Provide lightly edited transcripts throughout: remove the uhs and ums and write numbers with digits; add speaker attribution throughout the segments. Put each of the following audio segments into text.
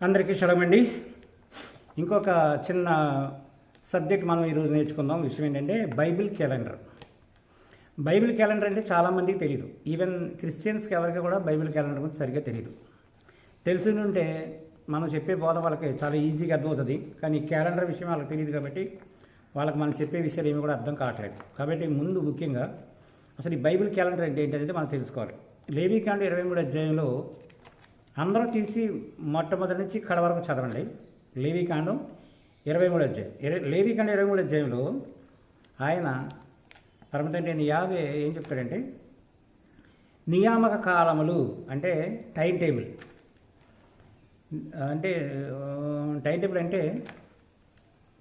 Speaker 1: అందరికీ షడం అండి. ఇంకొక చిన్న సబ్జెక్ట్ మనం ఈరోజు నేర్చుకుందాం. విషయం ఏంటంటే బైబిల్ క్యాలెండర్. బైబిల్ క్యాలెండర్ అంటే చాలామందికి తెలియదు. ఈవెన్ క్రిస్టియన్స్కి ఎవరికి కూడా బైబిల్ క్యాలెండర్ గురించి సరిగ్గా తెలియదు. తెలిసి ఉంటే మనం చెప్పే బోధ వాళ్ళకి చాలా ఈజీగా అర్థమవుతుంది. కానీ క్యాలెండర్ విషయం వాళ్ళకి తెలియదు కాబట్టి వాళ్ళకి మనం చెప్పే విషయాలు ఏమి కూడా అర్థం కావట్లేదు. కాబట్టి ముందు ముఖ్యంగా అసలు ఈ బైబిల్ క్యాలెండర్ అంటే ఏంటనేది మనం తెలుసుకోవాలి. లేవీకాండం 23 అధ్యాయంలో అందరూ తీసి మొట్టమొదటి నుంచి కడ వరకు చదవండి. లేవీకాండం 23 అధ్యాయం. లేవీకాండం 23 అధ్యాయంలో ఆయన పరమతండ్రి యావే ఏం చెప్తాడంటే నియామక కాలములు అంటే టైం టేబుల్. అంటే టైం టేబుల్ అంటే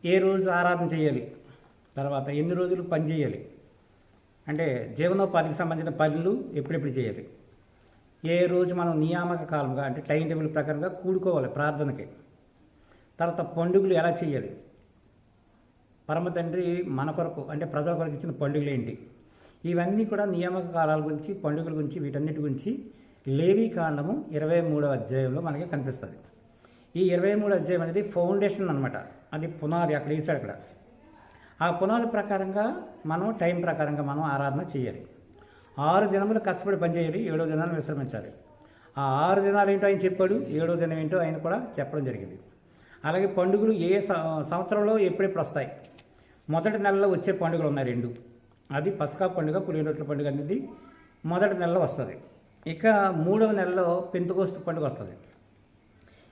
Speaker 1: ఏ రోజు ఆరాధన చేయాలి, తర్వాత ఎన్ని రోజులు పని చేయాలి, అంటే జీవనోపాధికి సంబంధించిన పనులు ఎప్పుడెప్పుడు చేయాలి, ఏ రోజు మనం నియామక కాలంగా అంటే టైం టేబుల్ ప్రకారంగా కూడుకోవాలి ప్రార్థనకి, తర్వాత పండుగలు ఎలా చేయాలి, పరమ తండ్రి మన కొరకు అంటే ప్రజల కొరకు ఇచ్చిన పండుగలు ఏంటి, ఇవన్నీ కూడా నియామక కాలాల గురించి పండుగల గురించి వీటన్నిటి గురించి లేవీకాండము 23వ అధ్యాయంలో మనకి కనిపిస్తుంది. ఈ 23 అధ్యాయం అనేది ఫౌండేషన్ అనమాట. అది పునాది అక్కడ వేసాడు. అక్కడ ఆ పునాది ప్రకారంగా మనం టైం ప్రకారంగా మనం ఆరాధన చేయాలి. 6 దినములు కష్టపడి పనిచేయాలి, 7వ దినాన్ని విశ్రమించాలి. ఆ 6 దినాలు ఏంటో ఆయన చెప్పాడు, 7వ దినం ఏంటో ఆయన కూడా చెప్పడం జరిగింది. అలాగే పండుగలు ఏ సంవత్సరంలో ఎప్పుడెప్పుడు వస్తాయి. మొదటి నెలలో వచ్చే పండుగలు ఉన్నాయి 2. అది పస్కా పండుగ, పులిహోర రొట్టెల పండుగ అనేది మొదటి నెలలో వస్తుంది. ఇక 3వ నెలలో పెంతెకోస్తు పండుగ వస్తుంది.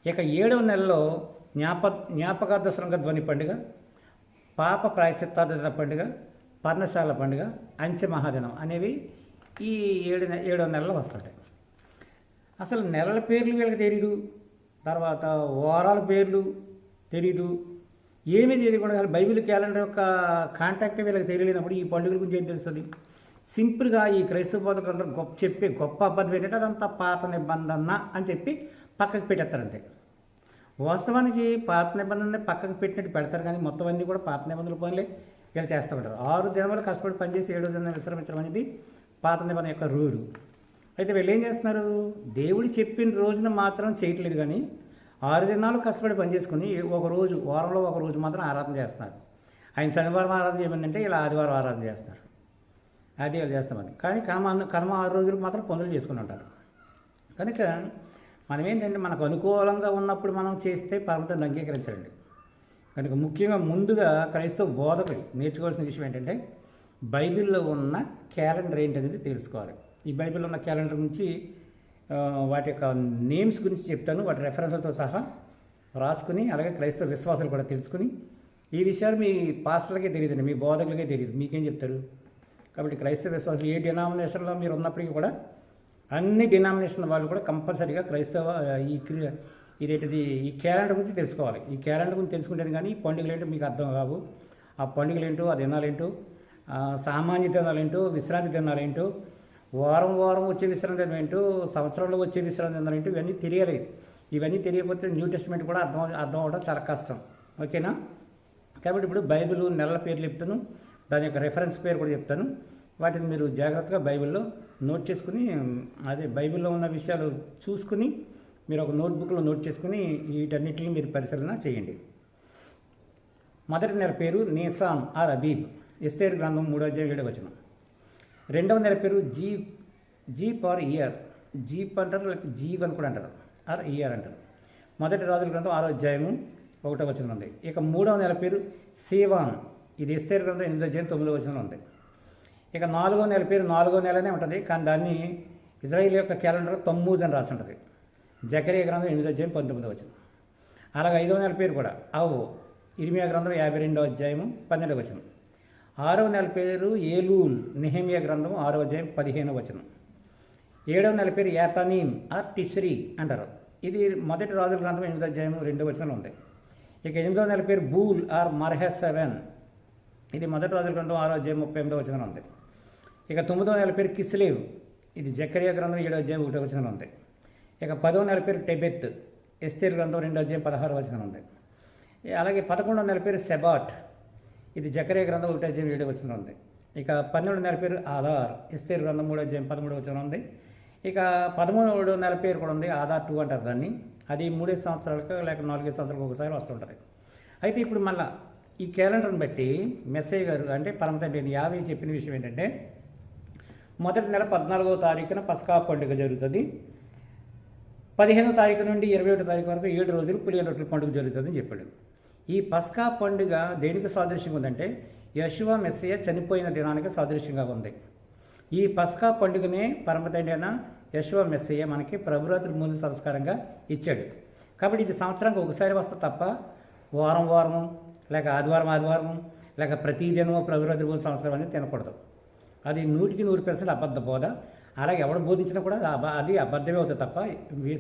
Speaker 1: ఇక 7వ నెలలో జ్ఞాపకార్థ శృంగ ధ్వని పండుగ, పాప ప్రాయశ్చిత్తార్థ పండుగ, పర్ణశాల పండుగ, అంచె మహాదినం అనేవి ఈ 7వ నెలలో వస్తుంటాయి. అసలు నెలల పేర్లు వీళ్ళకి తెలీదు, తర్వాత వారాల పేర్లు తెలీదు, ఏమీ తెలియకుండా బైబిల్ క్యాలెండర్ యొక్క కాంటాక్ట్ వీళ్ళకి తెలియనప్పుడు ఈ పండుగల గురించి ఏం తెలుస్తుంది? సింపుల్గా ఈ క్రైస్తవ బోధకులందరూ చెప్పే గొప్ప అబద్ధం ఏంటంటే అదంతా పాత నిబంధన అని చెప్పి పక్కకు పెట్టేస్తారంతే. వాస్తవానికి పాత నిబంధన పక్కకు పెట్టినట్టు పెడతారు, కానీ మొత్తం అన్నీ కూడా పాత నిబంధనల పనులే వీళ్ళు చేస్తూ ఉంటారు. 6 దినములు కష్టపడి పనిచేసి 7వ దినం విశ్రమించడం అనేది పాత నిబంధన యొక్క రూలు. అయితే వీళ్ళు ఏం చేస్తున్నారు? దేవుడు చెప్పిన రోజున మాత్రం చేయట్లేదు, కానీ 6 దినాలు కష్టపడి పనిచేసుకుని ఒక రోజు, వారంలో ఒక రోజు మాత్రం ఆరాధన చేస్తున్నారు. ఆయన శనివారం ఆరాధన చేయమంటే ఇలా ఆదివారం ఆరాధన చేస్తున్నారు. అది వాళ్ళు చేస్తామని. కానీ కర్మ 6 రోజులకు మాత్రం పనులు చేసుకుని ఉంటారు. కనుక మనం ఏంటంటే మనకు అనుకూలంగా ఉన్నప్పుడు మనం చేస్తే పరమతండ్రి అంగీకరించండి. కనుక ముఖ్యంగా ముందుగా క్రైస్తవ బోధకులు నేర్చుకోవాల్సిన విషయం ఏంటంటే బైబిల్లో ఉన్న క్యాలెండర్ ఏంటనేది తెలుసుకోవాలి. ఈ బైబిల్లో ఉన్న క్యాలెండర్ గురించి వాటి యొక్క నేమ్స్ గురించి చెప్తాను, వాటి రెఫరెన్స్లతో సహా రాసుకుని, అలాగే క్రైస్తవ విశ్వాసాలు కూడా తెలుసుకుని, ఈ విషయాలు మీ పాస్టర్లకే తెలియదండి, మీ బోధకులకే తెలియదు, మీకేం చెప్తారు? కాబట్టి క్రైస్తవ విశ్వాసాలు ఏ డినామినేషన్లో మీరు ఉన్నప్పటికీ కూడా అన్ని డినామినేషన్ వాళ్ళు కూడా కంపల్సరీగా క్రైస్తవ ఇదేంటిది ఈ క్యాలెండర్ గురించి తెలుసుకోవాలి. ఈ క్యాలెండర్ గురించి తెలుసుకుంటేనే కానీ పండుగలు ఏంటో మీకు అర్థం కావు. ఆ పండుగలు ఏంటో, ఆ దినాలేంటో, సామాన్య దినాలేంటో, విశ్రాంతి దినాలేంటో, వారం వారం వచ్చే విశ్రాంతి దినం ఏంటో, సంవత్సరంలో వచ్చే విశ్రాంతి దినాలు ఏంటో, ఇవన్నీ తెలియలేదు. ఇవన్నీ తెలియకపోతే న్యూ టెస్ట్మెంట్ కూడా అర్థం అవ్వడం చాలా కష్టం. ఓకేనా? కాబట్టి ఇప్పుడు బైబిల్ నెలల పేర్లు చెప్తాను, దాని యొక్క రెఫరెన్స్ పేరు కూడా చెప్తాను. వాటిని మీరు జాగ్రత్తగా బైబిల్లో నోట్ చేసుకుని, అదే బైబిల్లో ఉన్న విషయాలు చూసుకుని మీరు ఒక నోట్బుక్లో నోట్ చేసుకుని వీటన్నిటిని మీరు పరిశీలన చేయండి. మొదటి నెల పేరు నీసాన్ ఆర్ అబీబ్, ఎస్తేరు గ్రంథం 3వ అధ్యాయం 7వ వచనం. 2వ నెల పేరు జీప్ ఆర్ ఇయర్, జీప్ అంటారు, లేకపోతే జీవ్ అని కూడా అంటారు, ఆర్ ఇయర్ అంటారు. మొదటి రాజుల గ్రంథం 6వ అధ్యాయము 1వ వచనం ఉంది. ఇక 3వ నెల పేరు సేవాన్, ఇది ఎస్తేరు గ్రంథం 8వ అధ్యాయం 9వ వచనంలో ఉంది. ఇక 4వ నెల పేరు 4వ నెలనే ఉంటుంది, కానీ దాన్ని ఇజ్రాయిల్ యొక్క క్యాలెండర్ తమ్మూజ్ అని రాసి ఉంటుంది. జకరియా గ్రంథం 8వ అధ్యాయం 19వ వచనం. అలాగే 5వ నెల పేరు కూడా ఇర్మియా గ్రంథం 52వ అధ్యాయము 12వ వచనం. 6వ నెల పేరు ఏలూల్, నెహెమియా గ్రంథం 6వ అధ్యాయం 15వ వచనం. 7వ నెల పేరు యాతనీమ్ ఆర్ టిస్రీ అంటారు, ఇది మొదటి రాజుల గ్రంథం 8వ అధ్యాయం 2వ వచనంలో ఉంది. ఇక 8వ నెల పేరు బూల్ ఆర్ మర్హెసెవెన్, ఇది మొదటి రాజుల గ్రంథం 6వ అధ్యాయం 38వ వచనంలో ఉంది. ఇక 9వ నెల పేరు కిస్లేవ్, ఇది జకరియా గ్రంథం 7వ అధ్యాయం 1వ వచనంలో ఉంది. ఇక 10వ నెల పేరు టెబెత్, ఎస్తేరు గ్రంథం 2వ అధ్యాయం 16వ వచనం ఉంది. అలాగే 11వ నెల పేరు సెబాట్, ఇది జకరియా గ్రంథం 1వ అధ్యాయం 7వ వచనం ఉంది. ఇక 12వ నెల పేరు ఆధార్, ఎస్తేరు గ్రంథం 3వ అధ్యాయం 13వ వచనం ఉంది. ఇక 13వ నెల పేరు కూడా ఉంది, ఆధార్ 2 అంటారు దాన్ని, అది 3 సంవత్సరాలకు లేక 4 సంవత్సరాలకు ఒకసారి వస్తుంటుంది. అయితే ఇప్పుడు మళ్ళీ ఈ క్యాలెండర్ని బట్టి మెస్సయ్య గారు అంటే పరమ తండ్రి యావే చెప్పిన విషయం ఏంటంటే, మొదటి నెల 14వ తారీఖున పస్కా పండుగ జరుగుతుంది. 15వ తారీఖు నుండి 21వ తారీఖు వరకు 7 రోజులు పులియన రొట్టెల పండుగ జరుగుతుందని చెప్పాడు. ఈ పస్కా పండుగ దేనికి సాదృశ్యంగా ఉందంటే, యెషూవ మెస్సయ్య చనిపోయిన దినానికి సాదృశ్యంగా ఉంది. ఈ పస్కా పండుగనే పరమ తండ్రి అయిన యెషూవ మెస్సయ్య మనకి ప్రభురాత్రి ముందు సంస్కారంగా ఇచ్చాడు. కాబట్టి ఇది సంవత్సరానికి ఒకసారి వస్తే తప్ప వారం వారము లేక ఆదివారం లేక ప్రతిదినమో ప్రభురాత్రి ముందు సంస్కారం అనేది తినకూడదు. అది 100% అబద్ధ బోధ. అలాగే ఎవడు బోధించినా కూడా అది అబద్ధమే అవుతుంది తప్ప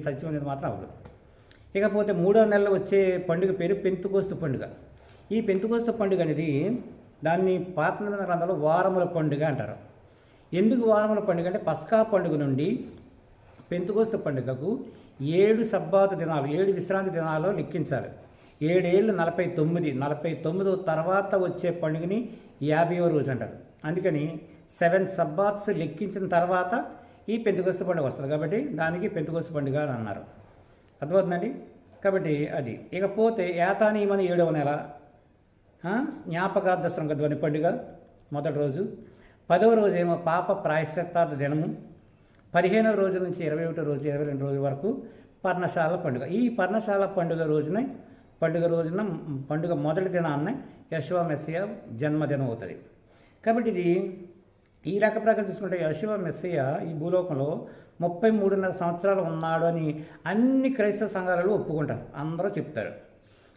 Speaker 1: సత్యం అనేది మాత్రం అవ్వదు. ఇకపోతే 3వ నెలలో వచ్చే పండుగ పేరు పెంతుకోస్తు పండుగ. ఈ పెంతుకోస్తు పండుగ అనేది దాన్ని పాత నిబంధన గ్రంథంలో వారముల పండుగ అంటారు. ఎందుకు వారముల పండుగ అంటే, పస్కా పండుగ నుండి పెంతుకోస్తు పండుగకు 7 సబ్బాతు దినాలు, 7 విశ్రాంతి దినాలు లెక్కించాలి. 7 ఏళ్ళు 49 తర్వాత వచ్చే పండుగని 50వ రోజు అంటారు. అందుకని 7 సబ్బాత్స్ లెక్కించిన తర్వాత ఈ పెంతుకోస్తు పండుగ వస్తుంది. కాబట్టి దానికి పెంతుకోస్తు పండుగ అని అన్నారు. అర్థమవుతుందండి. కాబట్టి అది. ఇకపోతే ఏతానీమని 7వ నెల జ్ఞాపకార్థ శృంగధ్వని పండుగ మొదటి రోజు. 10వ రోజు ఏమో పాప ప్రాయశ్చిత్తార్థ దినము. 15వ రోజు నుంచి 21వ రోజు 22 రోజు వరకు పర్ణశాల పండుగ. ఈ పర్ణశాల పండుగ పండుగ మొదటి దినాన్నే యెషూవ మెస్సయ్య జన్మదినం అవుతుంది. కాబట్టి ఇది ఈ లెక్క ప్రకారం చూసుకుంటే యెషూవ మెస్సయ్య ఈ భూలోకంలో 33.5 సంవత్సరాలు ఉన్నాడు అని అన్ని క్రైస్తవ సంఘాలలో ఒప్పుకుంటారు, అందరూ చెప్తారు.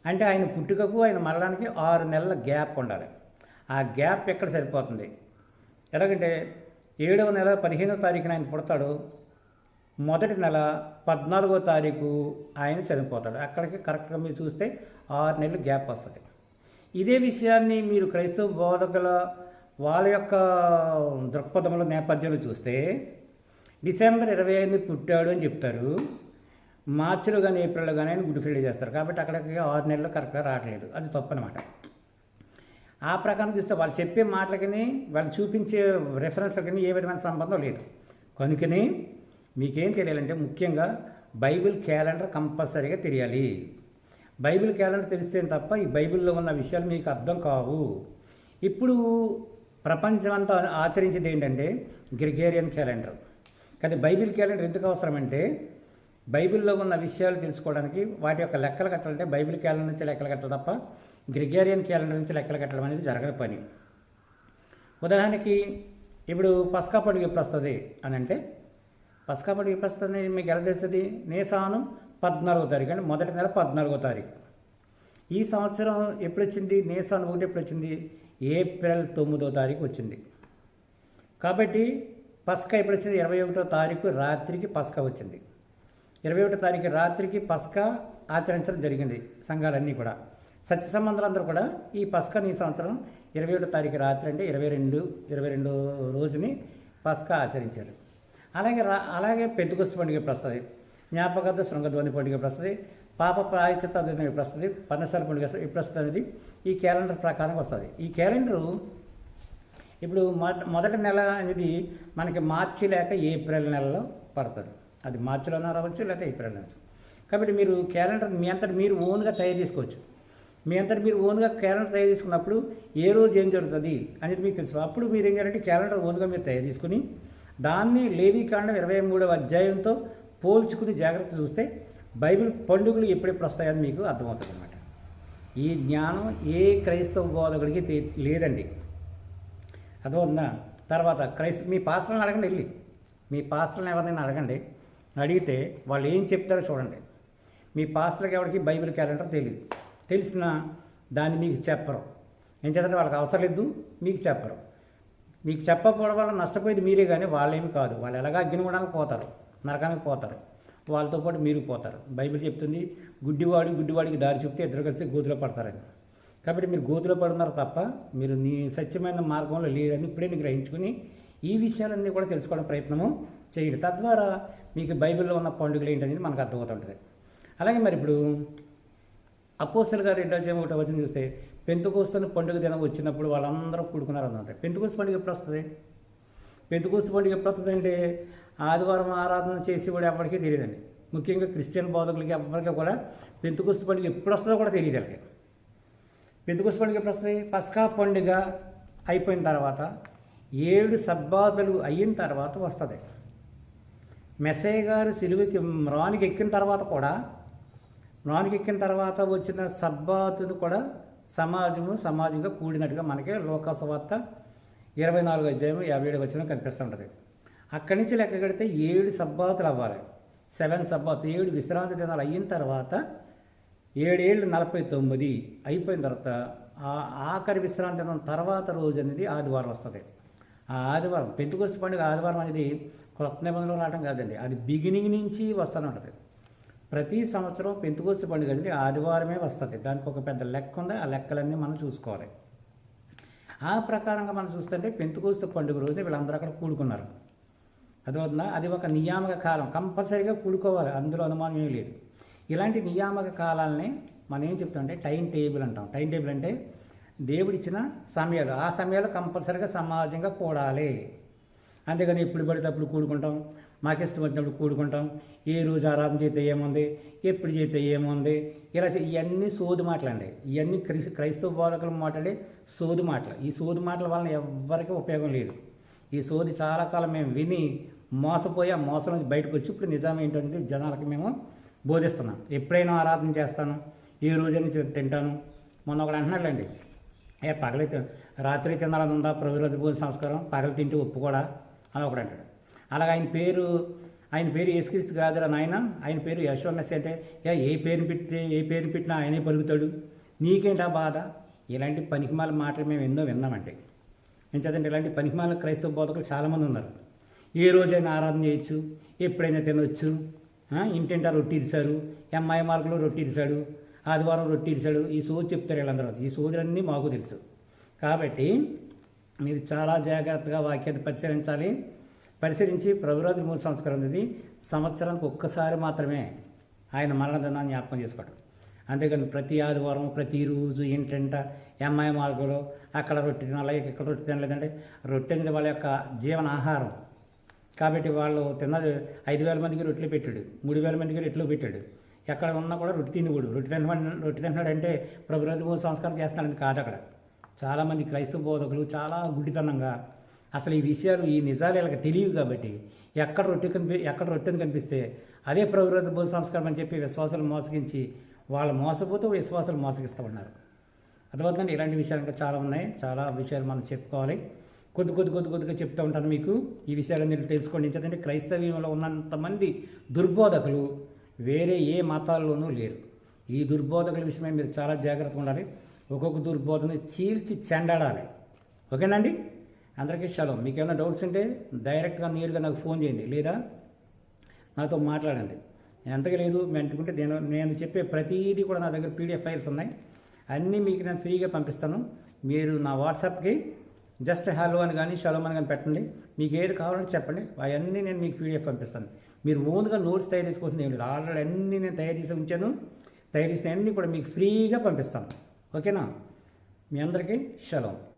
Speaker 1: అంటే ఆయన పుట్టుకకు ఆయన మరణానికి 6 నెలల గ్యాప్ ఉండాలి. ఆ గ్యాప్ ఎక్కడ సరిపోతుంది? ఎలాగంటే 7వ నెల 15వ తారీఖున ఆయన పుడతాడు, మొదటి నెల 14వ తారీఖు ఆయన చనిపోతాడు. అక్కడికి కరెక్ట్గా మీరు చూస్తే 6 నెలలు గ్యాప్ వస్తుంది. ఇదే విషయాన్ని మీరు క్రైస్తవ బోధకుల వాళ్ళ యొక్క దృక్పథంలో నేపథ్యంలో చూస్తే డిసెంబర్ 25 పుట్టాడు అని చెప్తారు. మార్చిలో కానీ ఏప్రిల్లో కానీ ఆయన గుడ్ ఫ్రైడే చేస్తారు. కాబట్టి అక్కడికి 6 నెలలు కరెక్ట్గా రావట్లేదు. అది తప్పు అనమాట. ఆ ప్రకారం చూస్తే వాళ్ళు చెప్పే మాటలకి వాళ్ళు చూపించే రెఫరెన్స్లకి ఏ విధమైన సంబంధం లేదు. కనుకనే మీకేం తెలియాలంటే ముఖ్యంగా బైబిల్ క్యాలెండర్ కంపల్సరీగా తెలియాలి. బైబిల్ క్యాలెండర్ తెలిస్తే తప్ప ఈ బైబిల్లో ఉన్న విషయాలు మీకు అర్థం కావు. ఇప్పుడు ప్రపంచం అంతా ఆచరించేది ఏంటంటే గ్రిగేరియన్ క్యాలెండర్. కానీ బైబిల్ క్యాలెండర్ ఎందుకు అవసరమంటే, బైబిల్లో ఉన్న విషయాలు తెలుసుకోవడానికి వాటి యొక్క లెక్కలు కట్టాలంటే బైబిల్ క్యాలెండర్ నుంచి లెక్కలు కట్టాలి తప్ప గ్రిగేరియన్ క్యాలెండర్ నుంచి లెక్కలు కట్టడం అనేది జరగని పని. ఉదాహరణకి ఇప్పుడు పస్కా పండుగ ఎప్పుడు వస్తుంది అని అంటే, పస్కా పండుగ ఎప్పుడు వస్తుంది మీకు ఎలా తెలుస్తుంది? నీసాను 14వ తారీఖు అంటే మొదటి నెల 14వ తారీఖు. ఈ సంవత్సరం ఎప్పుడు వచ్చింది? నీసాను 1 ఎప్పుడు వచ్చింది? ఏప్రిల్ 9వ తారీఖు వచ్చింది. కాబట్టి పస్కా ఎప్పుడు వచ్చింది? 21వ తారీఖు రాత్రికి పస్కా వచ్చింది. 21వ తారీఖు రాత్రికి పస్కా ఆచరించడం జరిగింది సంఘాలన్నీ కూడా. సత్య సంబంధాలందరూ కూడా ఈ పస్కాని ఈ సంవత్సరం 21వ తారీఖు రాత్రి అంటే 22 రోజుని పస్కా ఆచరించారు. అలాగే పెంతుకొస్తు పండుగ ఎప్పుడు వస్తుంది? జ్ఞాపకార్థ శృంగధ్వని పండుగ ఎప్పుడు వస్తుంది? పాప ప్రాయశ్చిత్త దినం ఎప్పుడు వస్తుంది? పర్ణశాల పండుగ ఎప్పుడు వస్తుంది అనేది ఈ క్యాలెండర్ ప్రకారం వస్తుంది. ఈ క్యాలెండరు ఇప్పుడు మొదటి నెల అనేది మనకి మార్చి లేక ఏప్రిల్ నెలలో పడుతుంది. అది మార్చిలోనే రావచ్చు లేకపోతే ఏప్రిల్ నెల. కాబట్టి మీరు క్యాలెండర్ మీ అంతటి మీరు ఓన్గా తయారు చేసుకోవచ్చు. మీ అంతటి మీరు ఓన్గా క్యాలెండర్ తయారు చేసుకున్నప్పుడు ఏ రోజు ఏం జరుగుతుంది అనేది మీకు తెలుసు. అప్పుడు మీరు ఏం చేయాలంటే క్యాలెండర్ ఓన్గా మీరు తయారు చేసుకుని దాన్ని లేవీకాండం 23వ అధ్యాయంతో పోల్చుకుని జాగ్రత్త చూస్తే బైబిల్ పండుగలు ఎప్పుడెప్పుడు వస్తాయని మీకు అర్థమవుతుంది అన్నమాట. ఈ జ్ఞానం ఏ క్రైస్తవ బోధకుడికి లేదండి. అర్థమవుతుందా? తర్వాత మీ పాస్టర్ని అడగండి, మీ పాస్టర్ని ఎవరినైనా అడగండి. అడిగితే వాళ్ళు ఏం చెప్తారో చూడండి. మీ పాస్టర్కి ఎవరికి బైబిల్ క్యాలెండర్ తెలియదు. తెలిసిన దాన్ని మీకు చెప్పరు. ఏం చేద్దంటే వాళ్ళకి అవసరం లేదు, మీకు చెప్పరు. మీకు చెప్పకపోవడం వల్ల నష్టపోయేది మీరే కానీ వాళ్ళేమి కాదు. వాళ్ళు ఎలాగా అగ్నిగుండానికి పోతారు, నరకానికి పోతారు, వాళ్ళతో పాటు మీరు పోతారు. బైబిల్ చెప్తుంది గుడ్డివాడికి దారి చెప్తే ఇద్దరు కలిసి గోతులో పడతారని. కాబట్టి మీరు గోతులో పడుతున్నారు తప్ప మీరు నీ సత్యమైన మార్గంలో లేరని ఇప్పుడే గ్రహించుకుని ఈ విషయాలన్నీ కూడా తెలుసుకోవడం ప్రయత్నము చేయండి. తద్వారా మీకు బైబిల్లో ఉన్న పండుగలు ఏంటనేది మనకు అర్థమవుతుంటుంది. అలాగే మరి ఇప్పుడు అపోస్తలుల గారు 2వ అధ్యాయం 1వ వచనం చూస్తే పెంతెకోస్తు పండుగ దినం వచ్చినప్పుడు వాళ్ళందరూ కూడుకున్నారు అన్నమాట. పెంతెకోస్తు పండుగ ఎప్పుడు వస్తుంది? పెంతెకోస్తు పండుగ ఎప్పుడు వస్తుంది అంటే ఆదివారం ఆరాధన చేసి కూడా ఎవరికీ తెలియదండి. ముఖ్యంగా క్రిస్టియన్ బోధకులకి ఎవరికి కూడా పెంతెకొస్తు పండుగ ఎప్పుడు వస్తుందో కూడా తెలియదు వాళ్ళకి. పెంతెకొస్తు పండుగ ఎప్పుడు వస్తుంది? పస్కా పండుగ అయిపోయిన తర్వాత 7 సబ్బాతులు అయిన తర్వాత వస్తుంది. మెస్సయ్య గారు సిలువకి మ్రానికి ఎక్కిన తర్వాత కూడా, మ్రానికి ఎక్కిన తర్వాత వచ్చిన సబ్బాతును కూడా సమాజంగా కూడినట్టుగా మనకి లోకా సువార్త 24వ అధ్యాయం 57వ వచనం కనిపిస్తూ ఉంటుంది. అక్కడి నుంచి లెక్క కడితే 7 సబ్బాతులు అవ్వాలి. 7 సబ్బాతులు, 7 విశ్రాంతి దినాలు అయిన తర్వాత 7 ఏళ్ళు 49 అయిపోయిన తర్వాత ఆఖరి విశ్రాంతి దినం తర్వాత రోజు అనేది ఆదివారం వస్తుంది. ఆ ఆదివారం పెంతెకొస్తు పండుగ ఆదివారం అనేది కొత్త నిబంధనలు రావడం కాదండి, అది బిగినింగ్ నుంచి వస్తూనే ఉంటుంది. ప్రతి సంవత్సరం పెంతెకొస్తు పండుగ అనేది ఆదివారమే వస్తుంది. దానికి ఒక పెద్ద లెక్క ఉంది, ఆ లెక్కలన్నీ మనం చూసుకోవాలి. ఆ ప్రకారంగా మనం చూస్తుంటే పెంతెకొస్తు పండుగ రోజు వీళ్ళందరూ అక్కడ కూడుకున్నారు. అది ఒక నియామక కాలం, కంపల్సరీగా కూడుకోవాలి, అందులో అనుమానం ఏమీ లేదు. ఇలాంటి నియామక కాలాలని మనం ఏం చెప్తామంటే టైం టేబుల్ అంటాం. టైం టేబుల్ అంటే దేవుడిచ్చిన సమయాలు, ఆ సమయాలు కంపల్సరీగా సమాజంగా కూడాలి. అంతేగాని ఎప్పుడు పడితే అప్పుడు కూడుకుంటాం, మాకు ఇష్టం వచ్చినప్పుడు కూడుకుంటాం, ఏ రోజు ఆరాధన చేస్తే ఏముంది, ఎప్పుడు చేస్తే ఏముంది, ఇలా ఇవన్నీ సోది మాటలండి. ఇవన్నీ క్రైస్తవ బోధకులు మాట్లాడే సోది మాటలు. ఈ సోది మాటల వలన ఎవ్వరికీ ఉపయోగం లేదు. ఈ సోది చాలా కాలం మేము విని మోసపోయి ఆ మోసం నుంచి బయటకు వచ్చి ఇప్పుడు నిజం ఏంటనేది జనాలకి మేము బోధిస్తున్నాం. ఎప్పుడైనా ఆరాధన చేస్తాను, ఏ రోజైనా తింటాను. మొన్న ఒకడు అంటున్నాడండి, పగలైతే రాత్రి తినాలని ఉందా ప్రభుత్వ భోజన సంస్కారం, పగలు తింటే ఒప్పు కూడా అని ఒకడు అంటాడు. అలాగే ఆయన పేరు యేసుక్రీస్తు కాదురా నాయన, ఆయన పేరు యశోమెస్సి అంటే ఏ పేరు పెట్టినా ఆయనే పలుకుతాడు, నీకేంటా బాధ? ఇలాంటి పనికిమాల మాటలు మేము ఎన్నో విన్నామంటే. నేను చదండి, ఇలాంటి పనికిమాల క్రైస్తవ బోధకులు చాలామంది ఉన్నారు. ఏ రోజైనా ఆరాధన చేయొచ్చు, ఎప్పుడైనా తినవచ్చు, ఇంటింటా రొట్టి ఇరిశారు, ఎంఐ మార్కులు రొట్టి ఇరిశాడు, ఆదివారం రొట్టి ఇరిశాడు, ఈ సోది చెప్తారు వీళ్ళందరూ. ఈ సోదులన్నీ మాకు తెలుసు. కాబట్టి మీరు చాలా జాగ్రత్తగా వాక్యాన్ని పరిశీలించి ప్రభురాజు 3 సంస్కారం అనేది సంవత్సరానికి ఒక్కసారి మాత్రమే ఆయన మరణ దినాన్ని జ్ఞాపకం చేసుకోవడం. అంతేగాని ప్రతి ఆదివారం ప్రతిరోజు ఏంటంట ఎంఐ మార్గంలో అక్కడ రొట్టె తినాలి, ఇక్కడ రొట్టె తినలేదంటే రొట్టె అనేది వాళ్ళ యొక్క జీవన ఆహారం. కాబట్టి వాళ్ళు తిన్నది 5,000 మందికి రొట్టెలు పెట్టాడు, 3,000 మందికి రొట్టెలు పెట్టాడు. ఎక్కడ ఉన్నా కూడా రొట్టె తినకూడదు. రొట్టె తింటున్నాడంటే ప్రభురాజు 3 సంస్కారం చేస్తున్నాడని కాదు. అక్కడ చాలామంది క్రైస్తవ బోధకులు చాలా గుడ్డితనంగా అసలు ఈ విషయాలు, ఈ నిజాలు వీళ్ళకి తెలియవు. కాబట్టి ఎక్కడ రొట్టెని కనిపిస్తే అదే ప్రభురాజు 3 సంస్కారం అని చెప్పి విశ్వాసాలు మోసగించి వాళ్ళు మోసపోతూ విశ్వాసాలు మోసగిస్తూ ఉన్నారు. అర్థమవుతుందండి. ఇలాంటి విషయాలు ఇంకా చాలా ఉన్నాయి. చాలా విషయాలు మనం చెప్పుకోవాలి. కొద్దిగా చెప్తూ ఉంటాను మీకు. ఈ విషయాలు మీరు తెలుసుకోండి. ఎందుకంటే క్రైస్తవ్యంలో ఉన్నంతమంది దుర్బోధకులు వేరే ఏ మతాల్లోనూ లేరు. ఈ దుర్బోధకుల విషయమై మీరు చాలా జాగ్రత్తగా ఉండాలి. ఒక్కొక్క దుర్బోధని చీల్చి చెండాడాలి. ఓకేనండి. అందరికీ షాలోమ్. మీకు ఏమైనా డౌట్స్ ఉంటే డైరెక్ట్గా నేరుగా నాకు ఫోన్ చేయండి, లేదా నాతో మాట్లాడండి. ఎంతగా లేదు అనుకుంటే నేను చెప్పే ప్రతిదీ కూడా నా దగ్గర పీడిఎఫ్ ఫైల్స్ ఉన్నాయి. అన్నీ మీకు నేను ఫ్రీగా పంపిస్తాను. మీరు నా వాట్సాప్కి జస్ట్ హలో అని కానీ షలోమ్ అని కానీ పెట్టండి. మీకు ఏది కావాలంటే చెప్పండి, అవన్నీ నేను మీకు పీడిఎఫ్ పంపిస్తాను. మీరు ఓన్గా నోట్స్ తయారు చేసుకోవాల్సింది ఏం లేదు. ఆల్రెడీ అన్నీ నేను తయారు చేసి ఉంచాను. తయారు చేసిన అన్నీ కూడా మీకు ఫ్రీగా పంపిస్తాను. ఓకేనా? మీ అందరికీ షలోమ్.